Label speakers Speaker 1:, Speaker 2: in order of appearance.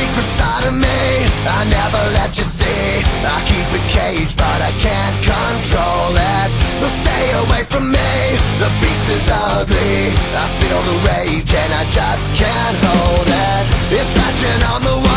Speaker 1: secret side of me I never let you see. I keep it caged but I can't control it. So stay away from me, the beast is ugly. I feel the rage and I just can't hold it. It's scratching on the wall.